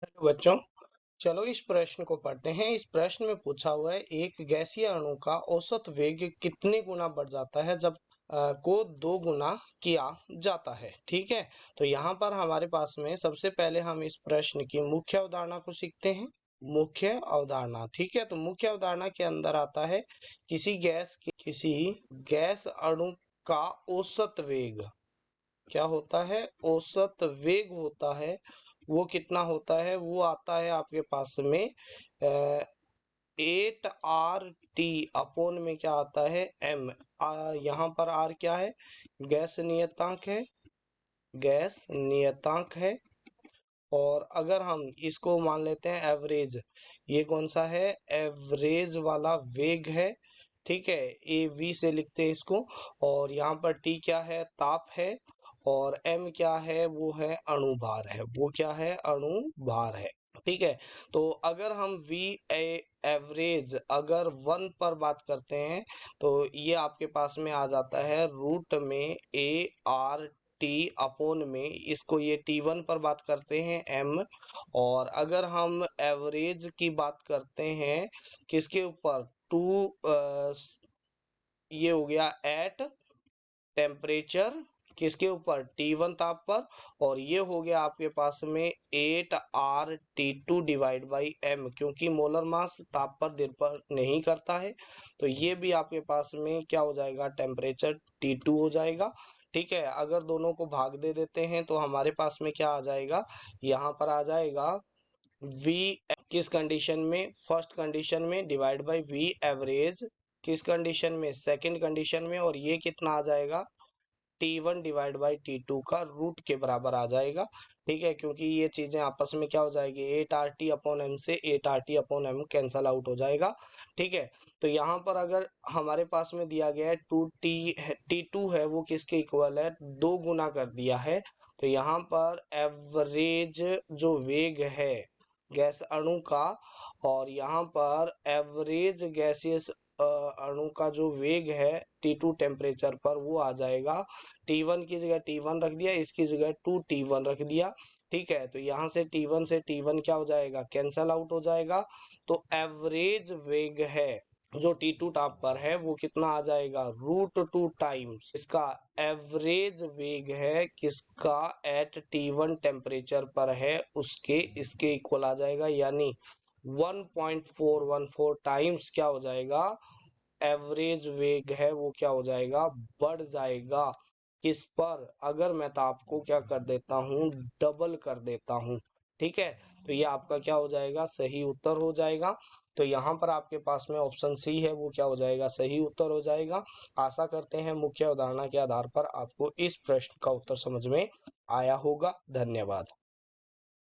Hello बच्चों, चलो इस प्रश्न को पढ़ते हैं। इस प्रश्न में पूछा हुआ है एक गैसीय अणु का औसत वेग कितने गुना बढ़ जाता है जब को 2 गुना किया जाता है। ठीक है, तो यहाँ पर हमारे पास में सबसे पहले हम इस प्रश्न की मुख्य अवधारणा को सीखते हैं। मुख्य अवधारणा, ठीक है, तो मुख्य अवधारणा के अंदर आता है किसी गैस अणु का औसत वेग क्या होता है, औसत वेग होता है। वो कितना होता है, वो आता है आपके पास में 8 RT अपोन में क्या आता है, M। यहाँ पर R क्या है, गैस नियतांक है, गैस नियतांक है। और अगर हम इसको मान लेते हैं एवरेज, ये कौन सा है, एवरेज वाला वेग है। ठीक है, AV से लिखते हैं इसको। और यहाँ पर T क्या है, ताप है। और M क्या है, वो है अणुभार है, वो क्या है, अणुभार है। ठीक है, तो अगर हम V एवरेज अगर 1 पर बात करते हैं तो ये आपके पास में आ जाता है रूट में ART अपोन में, इसको ये T1 पर बात करते हैं M। और अगर हम एवरेज की बात करते हैं किसके ऊपर, टू ये हो गया एट टेम्परेचर, किसके ऊपर, T1 ताप पर। और ये हो गया आपके पास में 8RT2 डिवाइड बाई M, क्योंकि मोलर मास ताप पर निर्भर नहीं करता है, तो ये भी आपके पास में क्या हो जाएगा, टेम्परेचर T2 हो जाएगा। ठीक है, अगर दोनों को भाग दे देते हैं तो हमारे पास में क्या आ जाएगा, यहाँ पर आ जाएगा V किस कंडीशन में, फर्स्ट कंडीशन में, डिवाइड बाई V एवरेज किस कंडीशन में, सेकंड कंडीशन में। और ये कितना आ जाएगा, T1 डिवाइड बाई T2 का रूट के बराबर आ जाएगा। ठीक है, क्योंकि ये चीजें आपस में क्या हो जाएगी, 8RT अपॉन M से 8RT upon M cancel out हो जाएगा। ठीक है, तो यहाँ पर अगर हमारे पास में दिया गया है 2T2 है, वो किसके इक्वल है, 2 गुना कर दिया है। तो यहाँ पर एवरेज जो वेग है गैस अणु का, और यहाँ पर एवरेज गैसियस अणु का जो वेग है T2 टेम्परेचर पर, वो आ जाएगा T1 की जगह T1 रख दिया, इसकी जगह 2T1 रख दिया। ठीक है, तो यहाँ से T1 क्या हो जाएगा, कैंसल आउट हो जाएगा। तो एवरेज वेग है जो T2 ताप पर है वो कितना आ जाएगा, √2 टाइम्स इसका एवरेज वेग है किसका, एट T1 टेम्परेचर पर है उसके, इसके इक्वल आ जाएगा। यानी 1.414 टाइम्स क्या हो जाएगा, एवरेज वेग है वो क्या हो जाएगा, बढ़ जाएगा। किस पर, अगर मैं ताप को क्या कर देता हूँ, डबल कर देता हूँ। ठीक है, तो ये आपका क्या हो जाएगा, सही उत्तर हो जाएगा। तो यहाँ पर आपके पास में ऑप्शन सी है, वो क्या हो जाएगा, सही उत्तर हो जाएगा। आशा करते हैं मुख्य अवधारणा के आधार पर आपको इस प्रश्न का उत्तर समझ में आया होगा। धन्यवाद।